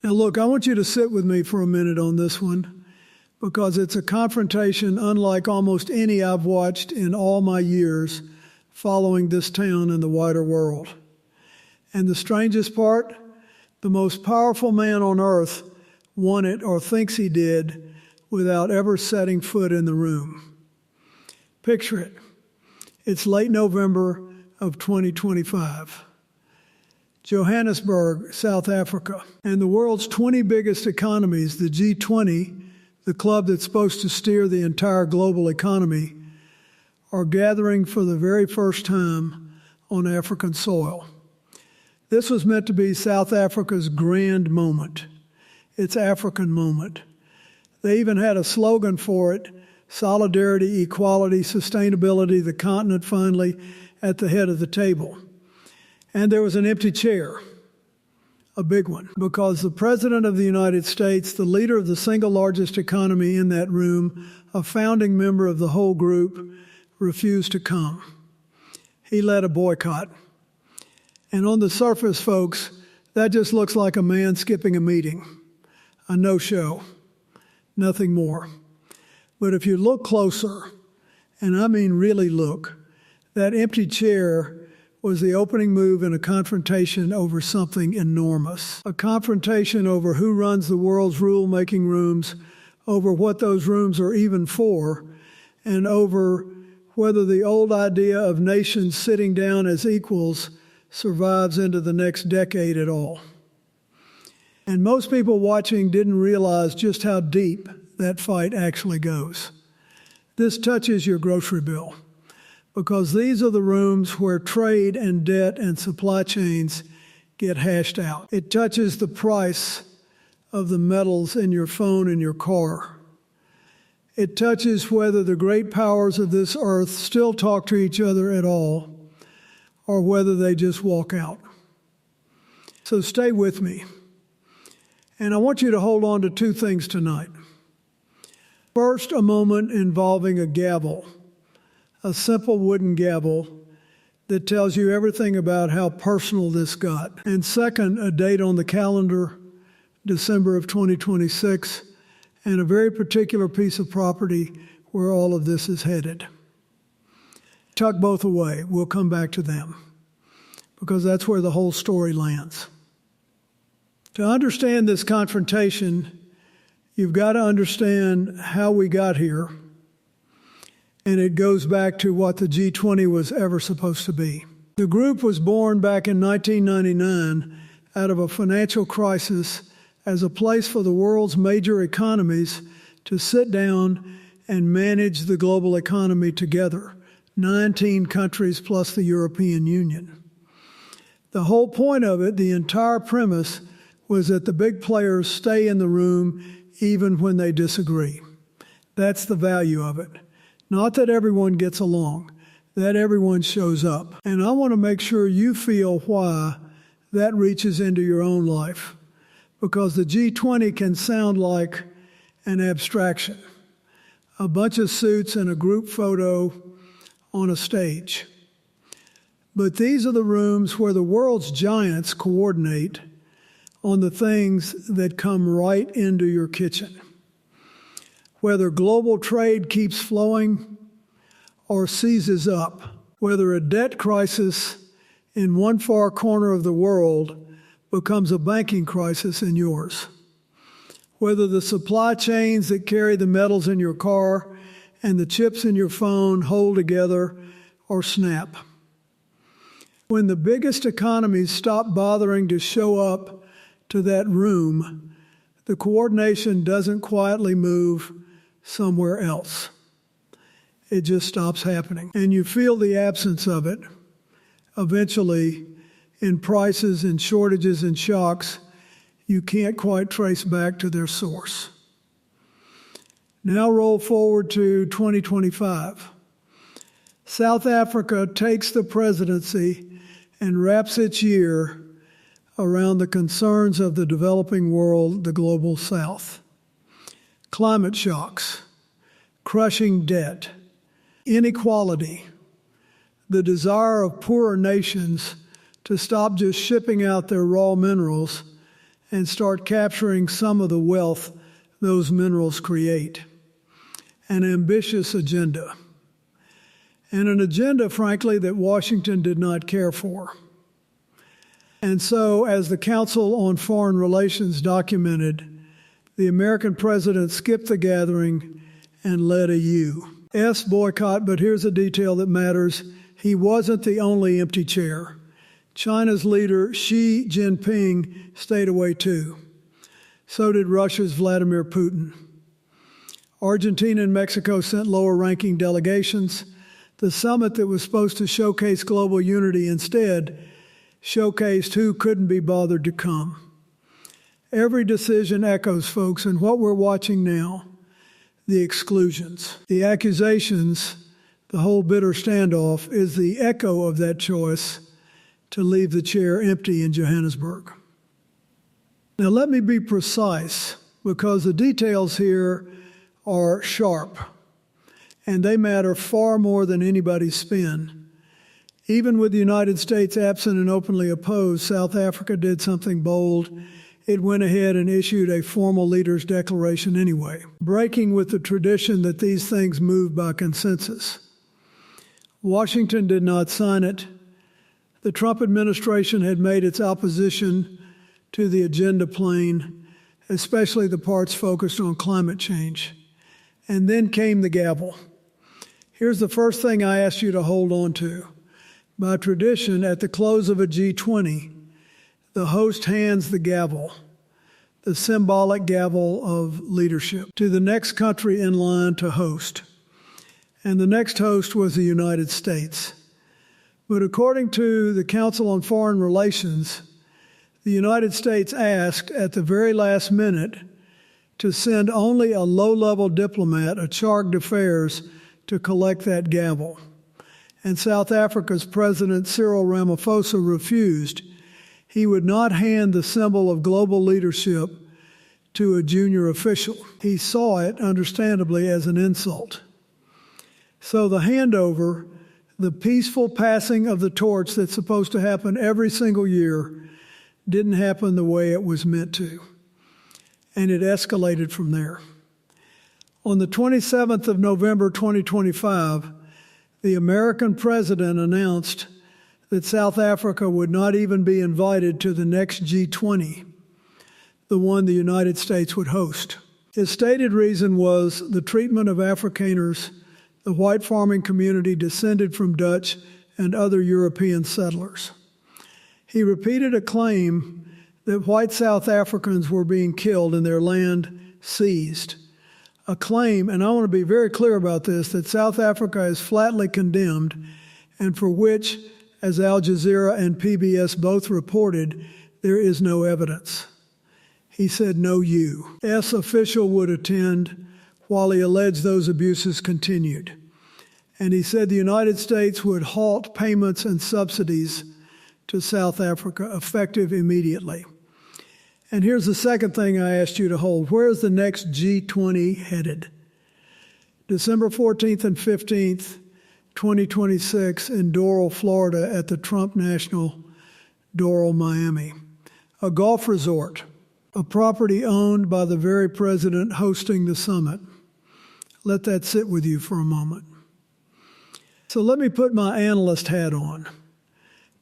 Now look, I want you to sit with me for a minute on this one because it's a confrontation unlike almost any I've watched in all my years following this town in the wider world. And the strangest part, the most powerful man on earth won it or thinks he did without ever setting foot in the room. Picture it. It's late November of 2025. Johannesburg, South Africa, and the world's 20 biggest economies, the G20, the club that's supposed to steer the entire global economy, are gathering for the very first time on African soil. This was meant to be South Africa's grand moment, its African moment. They even had a slogan for it: solidarity, equality, sustainability, the continent finally at the head of the table. And there was an empty chair, a big one, because the President of the United States, the leader of the single largest economy in that room, a founding member of the whole group, refused to come. He led a boycott. And on the surface, folks, that just looks like a man skipping a meeting, a no-show, nothing more. But if you look closer, and I mean really look, that empty chair was the opening move in a confrontation over something enormous. A confrontation over who runs the world's rule-making rooms, over what those rooms are even for, and over whether the old idea of nations sitting down as equals survives into the next decade at all. And most people watching didn't realize just how deep that fight actually goes. This touches your grocery bill, because these are the rooms where trade and debt and supply chains get hashed out. It touches the price of the metals in your phone and your car. It touches whether the great powers of this earth still talk to each other at all, or whether they just walk out. So stay with me. And I want you to hold on to two things tonight. First, a moment involving a gavel, a simple wooden gavel that tells you everything about how personal this got. And second, a date on the calendar, December of 2026, and a very particular piece of property where all of this is headed. Tuck both away. We'll come back to them, because that's where the whole story lands. To understand this confrontation, you've got to understand how we got here. And it goes back to what the G20 was ever supposed to be. The group was born back in 1999 out of a financial crisis as a place for the world's major economies to sit down and manage the global economy together, 19 countries plus the European Union. The whole point of it, the entire premise, was that the big players stay in the room even when they disagree. That's the value of it. Not that everyone gets along, that everyone shows up. And I want to make sure you feel why that reaches into your own life, because the G20 can sound like an abstraction, a bunch of suits and a group photo on a stage. But these are the rooms where the world's giants coordinate on the things that come right into your kitchen. Whether global trade keeps flowing or seizes up, whether a debt crisis in one far corner of the world becomes a banking crisis in yours, whether the supply chains that carry the metals in your car and the chips in your phone hold together or snap. When the biggest economies stop bothering to show up to that room, the coordination doesn't quietly move somewhere else. It just stops happening. And you feel the absence of it eventually in prices and shortages and shocks you can't quite trace back to their source. Now roll forward to 2025. South Africa takes the presidency and wraps its year around the concerns of the developing world, the global South. Climate shocks, crushing debt, inequality, the desire of poorer nations to stop just shipping out their raw minerals and start capturing some of the wealth those minerals create. An ambitious agenda. And an agenda, frankly, that Washington did not care for. And so, as the Council on Foreign Relations documented, the American president skipped the gathering and led a U.S. boycott, but here's a detail that matters. He wasn't the only empty chair. China's leader, Xi Jinping, stayed away too. So did Russia's Vladimir Putin. Argentina and Mexico sent lower-ranking delegations. The summit that was supposed to showcase global unity instead showcased who couldn't be bothered to come. Every decision echoes, folks, and what we're watching now, the exclusions, the accusations, the whole bitter standoff is the echo of that choice to leave the chair empty in Johannesburg. Now let me be precise, because the details here are sharp, and they matter far more than anybody's spin. Even with the United States absent and openly opposed, South Africa did something bold. It went ahead and issued a formal leaders' declaration anyway, breaking with the tradition that these things move by consensus. Washington did not sign it. The Trump administration had made its opposition to the agenda plain, especially the parts focused on climate change. And then came the gavel. Here's the first thing I ask you to hold on to. By tradition, at the close of a G20, the host hands the gavel, the symbolic gavel of leadership, to the next country in line to host. And the next host was the United States. But according to the Council on Foreign Relations, the United States asked at the very last minute to send only a low-level diplomat, a charge d'affaires, to collect that gavel. And South Africa's President Cyril Ramaphosa refused. He would not hand the symbol of global leadership to a junior official. He saw it, understandably, as an insult. So the handover, the peaceful passing of the torch that's supposed to happen every single year, didn't happen the way it was meant to. And it escalated from there. On the 27th of November 2025, the American president announced that South Africa would not even be invited to the next G20, the one the United States would host. His stated reason was the treatment of Afrikaners, the white farming community descended from Dutch and other European settlers. He repeated a claim that white South Africans were being killed and their land seized. A claim, and I want to be very clear about this, that South Africa is flatly condemned and for which, as Al Jazeera and PBS both reported, there is no evidence. He said no U.S. official would attend while he alleged those abuses continued. And he said the United States would halt payments and subsidies to South Africa effective immediately. And here's the second thing I asked you to hold. Where is the next G20 headed? December 14th and 15th, 2026 in Doral, Florida at the Trump National Doral, Miami. A golf resort, a property owned by the very president hosting the summit. Let that sit with you for a moment. So let me put my analyst hat on,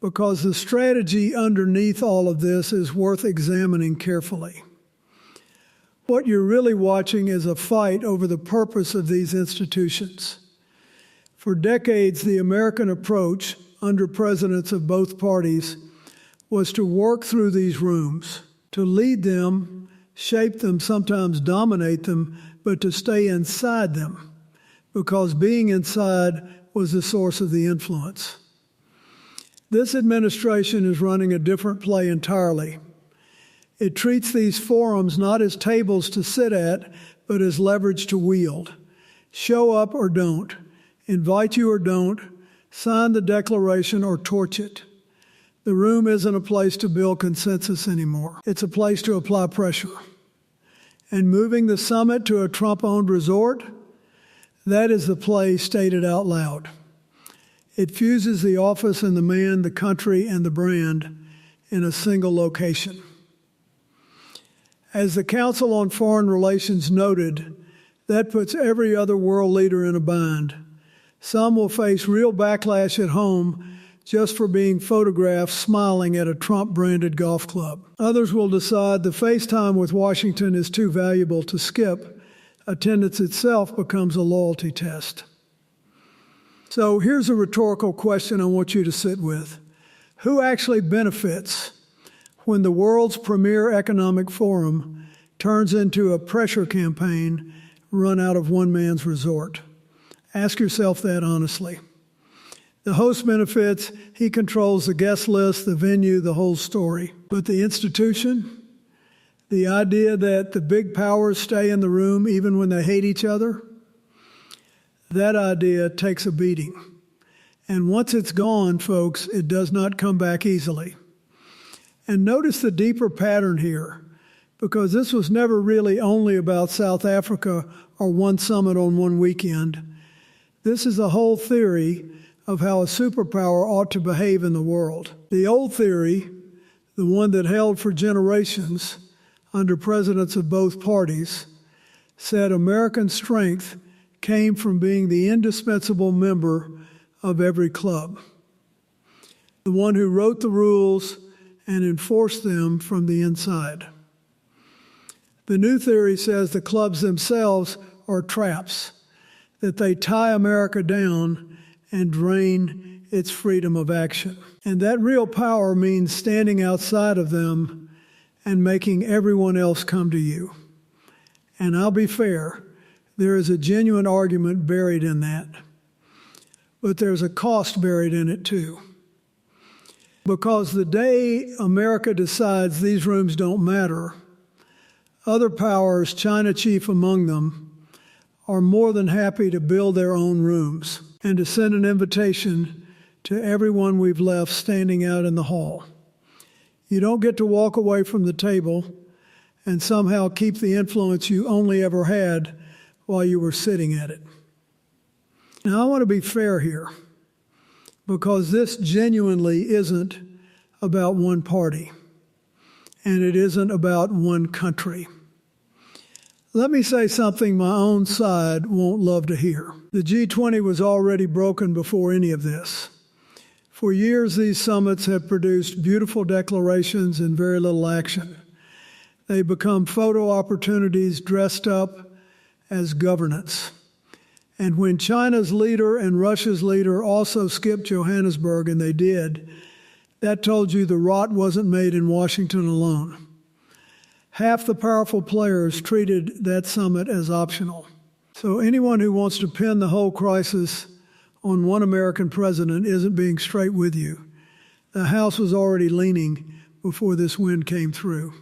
because the strategy underneath all of this is worth examining carefully. What you're really watching is a fight over the purpose of these institutions. For decades, the American approach, under presidents of both parties, was to work through these rooms, to lead them, shape them, sometimes dominate them, but to stay inside them, because being inside was the source of the influence. This administration is running a different play entirely. It treats these forums not as tables to sit at, but as leverage to wield. Show up or don't, invite you or don't, sign the declaration or torch it. The room isn't a place to build consensus anymore. It's a place to apply pressure. And moving the summit to a Trump-owned resort, that is the play stated out loud. It fuses the office and the man, the country and the brand in a single location. As the Council on Foreign Relations noted, that puts every other world leader in a bind. Some will face real backlash at home just for being photographed smiling at a Trump-branded golf club. Others will decide the FaceTime with Washington is too valuable to skip. Attendance itself becomes a loyalty test. So here's a rhetorical question I want you to sit with. Who actually benefits when the world's premier economic forum turns into a pressure campaign run out of one man's resort? Ask yourself that honestly. The host benefits, he controls the guest list, the venue, the whole story. But the institution, the idea that the big powers stay in the room even when they hate each other, that idea takes a beating. And once it's gone, folks, it does not come back easily. And notice the deeper pattern here, because this was never really only about South Africa or one summit on one weekend. This is a whole theory of how a superpower ought to behave in the world. The old theory, the one that held for generations under presidents of both parties, said American strength came from being the indispensable member of every club, the one who wrote the rules and enforced them from the inside. The new theory says the clubs themselves are traps, that they tie America down and drain its freedom of action. And that real power means standing outside of them and making everyone else come to you. And I'll be fair, there is a genuine argument buried in that. But there's a cost buried in it too. Because the day America decides these rooms don't matter, other powers, China chief among them, are more than happy to build their own rooms and to send an invitation to everyone we've left standing out in the hall. You don't get to walk away from the table and somehow keep the influence you only ever had while you were sitting at it. Now, I want to be fair here, because this genuinely isn't about one party, and it isn't about one country. Let me say something my own side won't love to hear. The G20 was already broken before any of this. For years, these summits have produced beautiful declarations and very little action. They become photo opportunities dressed up as governance. And when China's leader and Russia's leader also skipped Johannesburg, and they did, that told you the rot wasn't made in Washington alone. Half the powerful players treated that summit as optional. So anyone who wants to pin the whole crisis on one American president isn't being straight with you. The House was already leaning before this wind came through.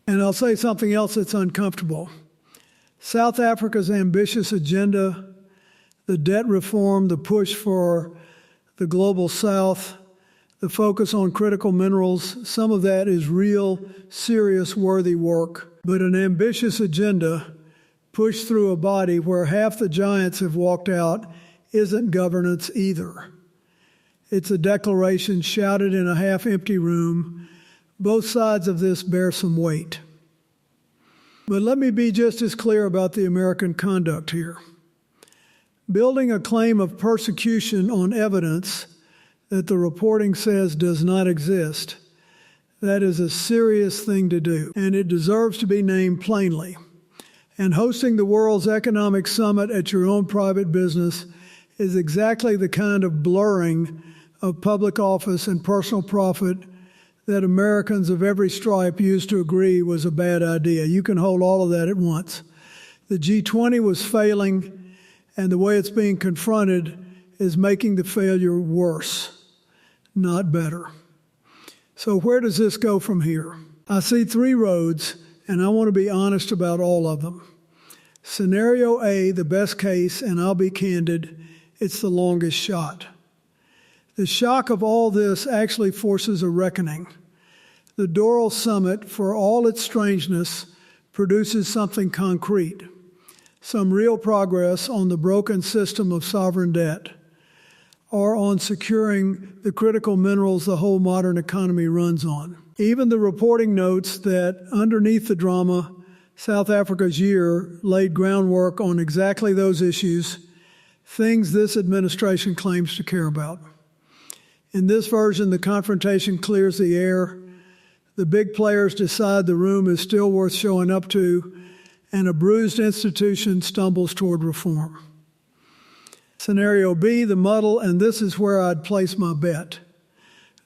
And I'll say something else that's uncomfortable. South Africa's ambitious agenda, the debt reform, the push for the global South, the focus on critical minerals, some of that is real, serious, worthy work. But an ambitious agenda pushed through a body where half the giants have walked out isn't governance either. It's a declaration shouted in a half-empty room. Both sides of this bear some weight. But let me be just as clear about the American conduct here. Building a claim of persecution on evidence that the reporting says does not exist, that is a serious thing to do, and it deserves to be named plainly. And hosting the world's economic summit at your own private business is exactly the kind of blurring of public office and personal profit that Americans of every stripe used to agree was a bad idea. You can hold all of that at once. The G20 was failing, and the way it's being confronted is making the failure worse, not better. So where does this go from here? I see three roads, and I want to be honest about all of them. Scenario A, the best case, and I'll be candid, it's the longest shot. The shock of all this actually forces a reckoning. The Doral Summit, for all its strangeness, produces something concrete, some real progress on the broken system of sovereign debt, or on securing the critical minerals the whole modern economy runs on. Even the reporting notes that underneath the drama, South Africa's year laid groundwork on exactly those issues, things this administration claims to care about. In this version, the confrontation clears the air, the big players decide the room is still worth showing up to, and a bruised institution stumbles toward reform. Scenario B, the muddle, and this is where I'd place my bet.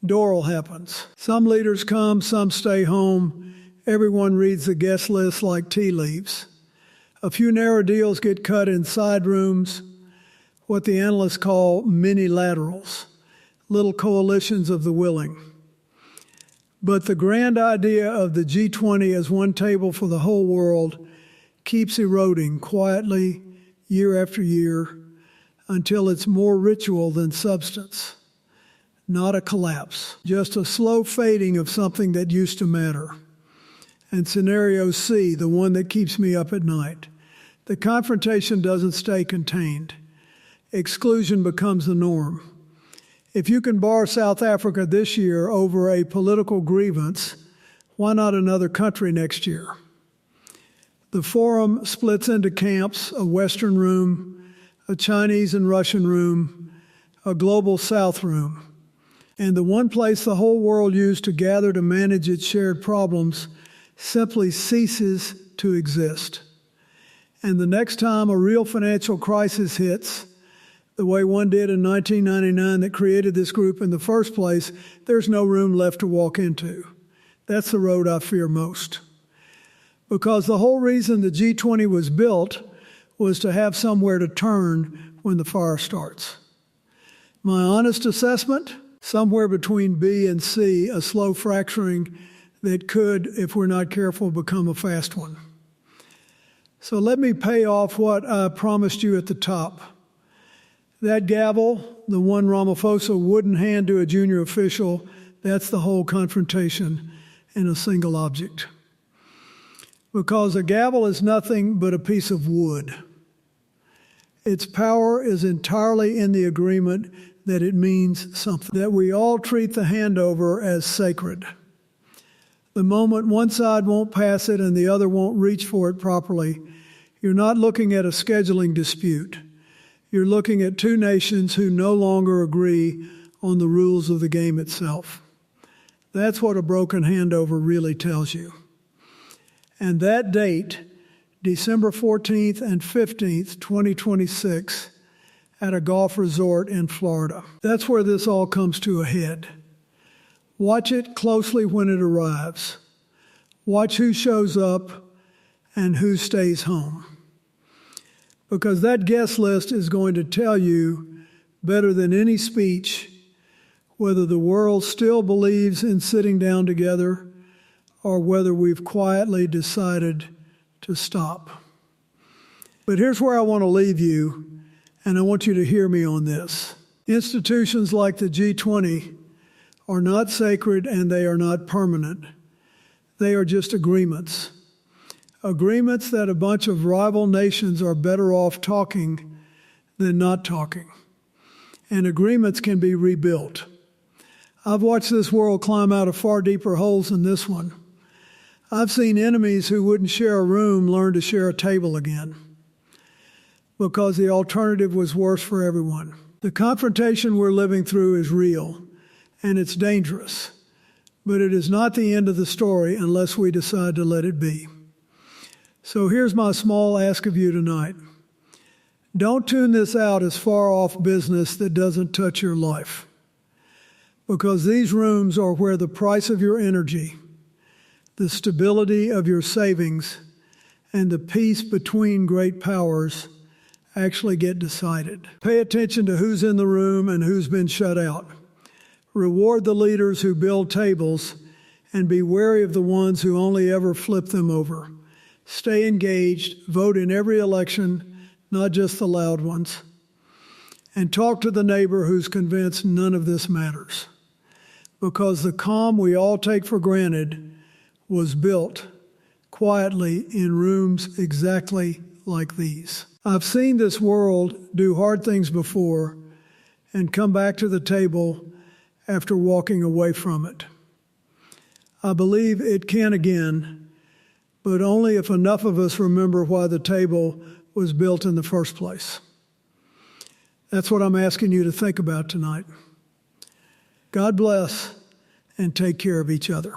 Doral happens. Some leaders come, some stay home. Everyone reads the guest list like tea leaves. A few narrow deals get cut in side rooms, what the analysts call mini-laterals, little coalitions of the willing. But the grand idea of the G20 as one table for the whole world keeps eroding quietly year after year until it's more ritual than substance. Not a collapse, just a slow fading of something that used to matter. And scenario C, the one that keeps me up at night. The confrontation doesn't stay contained. Exclusion becomes the norm. If you can bar South Africa this year over a political grievance, why not another country next year? The forum splits into camps, a Western room, a Chinese and Russian room, a global South room. And the one place the whole world used to gather to manage its shared problems simply ceases to exist. And the next time a real financial crisis hits, the way one did in 1999 that created this group in the first place, there's no room left to walk into. That's the road I fear most. Because the whole reason the G20 was built was to have somewhere to turn when the fire starts. My honest assessment? Somewhere between B and C, a slow fracturing that could, if we're not careful, become a fast one. So let me pay off what I promised you at the top. That gavel, the one Ramaphosa wouldn't hand to a junior official, that's the whole confrontation in a single object. Because a gavel is nothing but a piece of wood. Its power is entirely in the agreement that it means something, that we all treat the handover as sacred. The moment one side won't pass it and the other won't reach for it properly, you're not looking at a scheduling dispute. You're looking at two nations who no longer agree on the rules of the game itself. That's what a broken handover really tells you. And that date, December 14th and 15th, 2026, at a golf resort in Florida. That's where this all comes to a head. Watch it closely when it arrives. Watch who shows up and who stays home. Because that guest list is going to tell you better than any speech whether the world still believes in sitting down together or whether we've quietly decided to stop. But here's where I want to leave you, and I want you to hear me on this. Institutions like the G20 are not sacred and they are not permanent. They are just agreements. Agreements that a bunch of rival nations are better off talking than not talking. And agreements can be rebuilt. I've watched this world climb out of far deeper holes than this one. I've seen enemies who wouldn't share a room learn to share a table again because the alternative was worse for everyone. The confrontation we're living through is real, and it's dangerous, but it is not the end of the story unless we decide to let it be. So here's my small ask of you tonight. Don't tune this out as far-off business that doesn't touch your life, because these rooms are where the price of your energy, the stability of your savings, and the peace between great powers actually get decided. Pay attention to who's in the room and who's been shut out. Reward the leaders who build tables and be wary of the ones who only ever flip them over. Stay engaged, vote in every election, not just the loud ones, and talk to the neighbor who's convinced none of this matters. Because the calm we all take for granted was built quietly in rooms exactly like these. I've seen this world do hard things before and come back to the table after walking away from it. I believe it can again, but only if enough of us remember why the table was built in the first place. That's what I'm asking you to think about tonight. God bless, and take care of each other.